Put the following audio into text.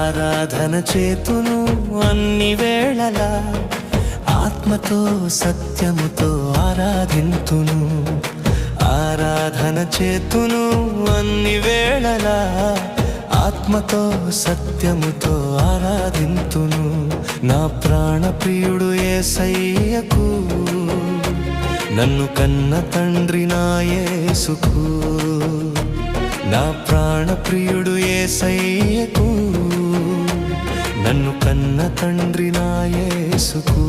ఆరాధన చేతును అన్ని వేళలా, ఆత్మతో సత్యముతో ఆరాధింతును. ఆరాధన చేతును అన్ని వేళలా, ఆత్మతో సత్యముతో ఆరాధింతును. నా ప్రాణ ప్రియుడు యేసయ్యకు, నన్ను కన్న తండ్రి నా యేసుకు. నా ప్రాణ ప్రియుడు యేసయ్యకు, నన్ను కన్న తండ్రి నా యేసుకు.